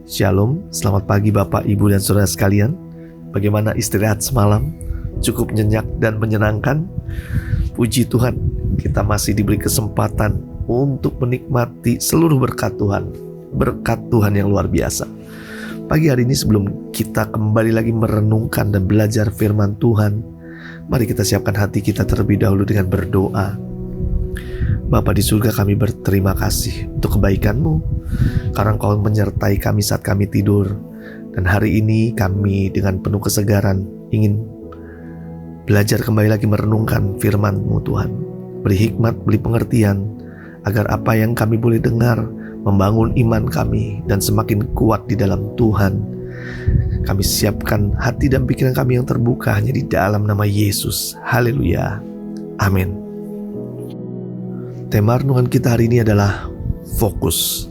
Shalom, selamat pagi Bapak, Ibu, dan Saudara sekalian. Bagaimana istirahat semalam? Cukup nyenyak dan menyenangkan? Puji Tuhan, kita masih diberi kesempatan untuk menikmati seluruh berkat Tuhan. Berkat Tuhan yang luar biasa. Pagi hari ini sebelum kita kembali lagi merenungkan dan belajar firman Tuhan, mari kita siapkan hati kita terlebih dahulu dengan berdoa. Bapa di surga, kami berterima kasih untuk kebaikan-Mu, karena Engkau menyertai kami saat kami tidur. Dan hari ini kami dengan penuh kesegaran ingin belajar kembali lagi merenungkan firman-Mu Tuhan. Beri hikmat, beri pengertian, agar apa yang kami boleh dengar membangun iman kami dan semakin kuat di dalam Tuhan. Kami siapkan hati dan pikiran kami yang terbuka hanya di dalam nama Yesus. Haleluya. Amin. Tema renungan kita hari ini adalah fokus.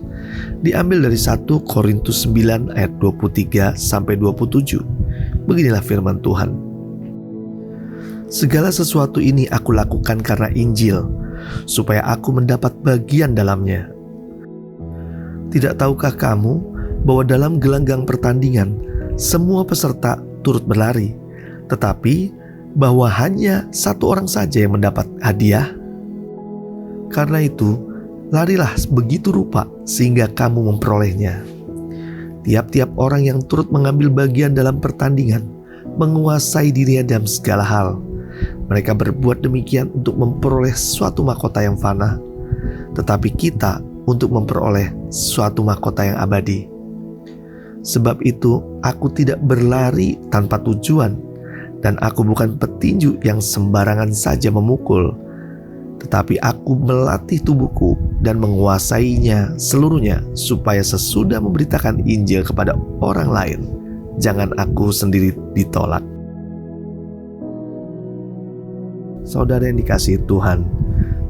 Diambil dari 1 Korintus 9 ayat 23 sampai 27. Beginilah firman Tuhan. Segala sesuatu ini aku lakukan karena Injil, supaya aku mendapat bagian dalamnya. Tidak tahukah kamu bahwa dalam gelanggang pertandingan semua peserta turut berlari, tetapi bahwa hanya satu orang saja yang mendapat hadiah? Karena itu, larilah begitu rupa sehingga kamu memperolehnya. Tiap-tiap orang yang turut mengambil bagian dalam pertandingan menguasai dirinya dalam segala hal. Mereka berbuat demikian untuk memperoleh suatu mahkota yang fana, tetapi kita untuk memperoleh suatu mahkota yang abadi. Sebab itu, aku tidak berlari tanpa tujuan, dan aku bukan petinju yang sembarangan saja memukul, tetapi aku melatih tubuhku dan menguasainya seluruhnya, supaya sesudah memberitakan Injil kepada orang lain, jangan aku sendiri ditolak. Saudara yang dikasihi Tuhan,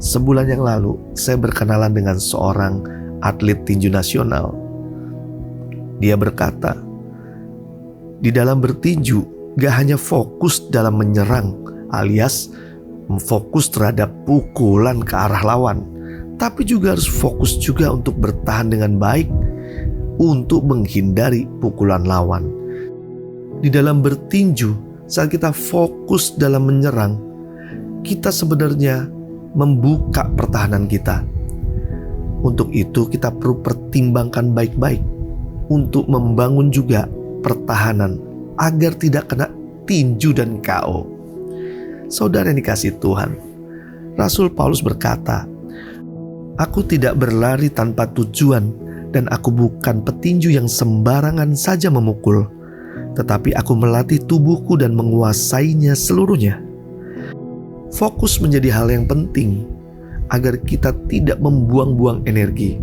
sebulan yang lalu saya berkenalan dengan seorang atlet tinju nasional. Dia berkata, di dalam bertinju gak hanya fokus dalam menyerang alias fokus terhadap pukulan ke arah lawan, tapi juga harus fokus juga untuk bertahan dengan baik untuk menghindari pukulan lawan. Di dalam bertinju, saat kita fokus dalam menyerang, kita sebenarnya membuka pertahanan kita. Untuk itu kita perlu pertimbangkan baik-baik untuk membangun juga pertahanan agar tidak kena tinju dan KO. Saudara yang dikasihi Tuhan, Rasul Paulus berkata, aku tidak berlari tanpa tujuan, dan aku bukan petinju yang sembarangan saja memukul, tetapi aku melatih tubuhku dan menguasainya seluruhnya. Fokus menjadi hal yang penting agar kita tidak membuang-buang energi.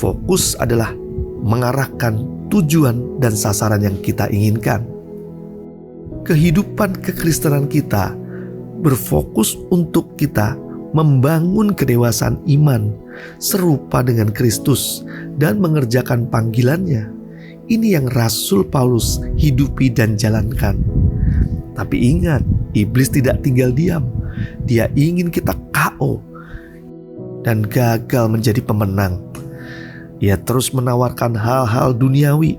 Fokus adalah mengarahkan tujuan dan sasaran yang kita inginkan. Kehidupan kekristenan kita berfokus untuk kita membangun kedewasaan iman serupa dengan Kristus dan mengerjakan panggilannya. Ini yang Rasul Paulus hidupi dan jalankan. Tapi ingat, iblis tidak tinggal diam. Dia ingin kita KO dan gagal menjadi pemenang. Ia terus menawarkan hal-hal duniawi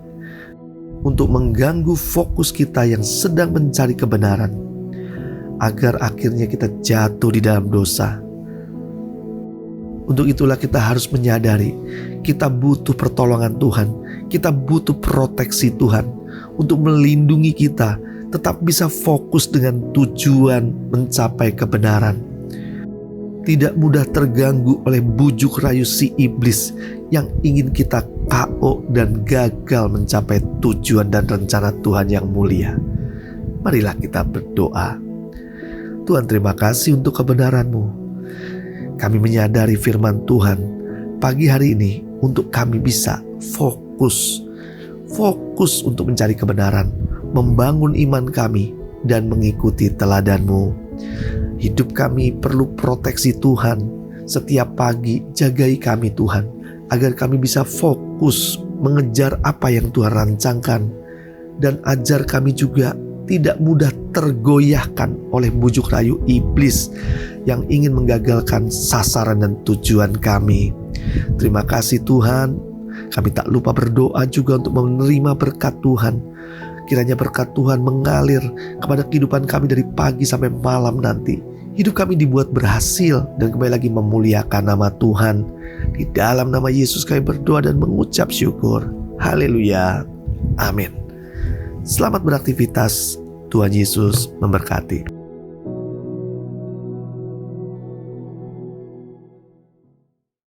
untuk mengganggu fokus kita yang sedang mencari kebenaran, agar akhirnya kita jatuh di dalam dosa. Untuk itulah kita harus menyadari kita butuh pertolongan Tuhan, kita butuh proteksi Tuhan untuk melindungi kita tetap bisa fokus dengan tujuan mencapai kebenaran. Tidak mudah terganggu oleh bujuk rayu si iblis yang ingin kita KO dan gagal mencapai tujuan dan rencana Tuhan yang mulia. Marilah kita berdoa. Tuhan, terima kasih untuk kebenaran-Mu. Kami menyadari firman Tuhan pagi hari ini untuk kami bisa fokus untuk mencari kebenaran, membangun iman kami dan mengikuti teladan-Mu. Hidup kami perlu proteksi Tuhan. Setiap pagi jagai kami Tuhan, agar kami bisa fokus mengejar apa yang Tuhan rancangkan, dan ajar kami juga tidak mudah tergoyahkan oleh bujuk rayu iblis yang ingin menggagalkan sasaran dan tujuan kami. Terima kasih Tuhan, Kami tak lupa berdoa juga untuk menerima berkat Tuhan. Kiranya berkat Tuhan mengalir kepada kehidupan kami dari pagi sampai malam nanti. Hidup kami dibuat berhasil dan kembali lagi memuliakan nama Tuhan. Di dalam nama Yesus kami berdoa dan mengucap syukur. Haleluya. Amin. Selamat beraktivitas. Tuhan Yesus memberkati.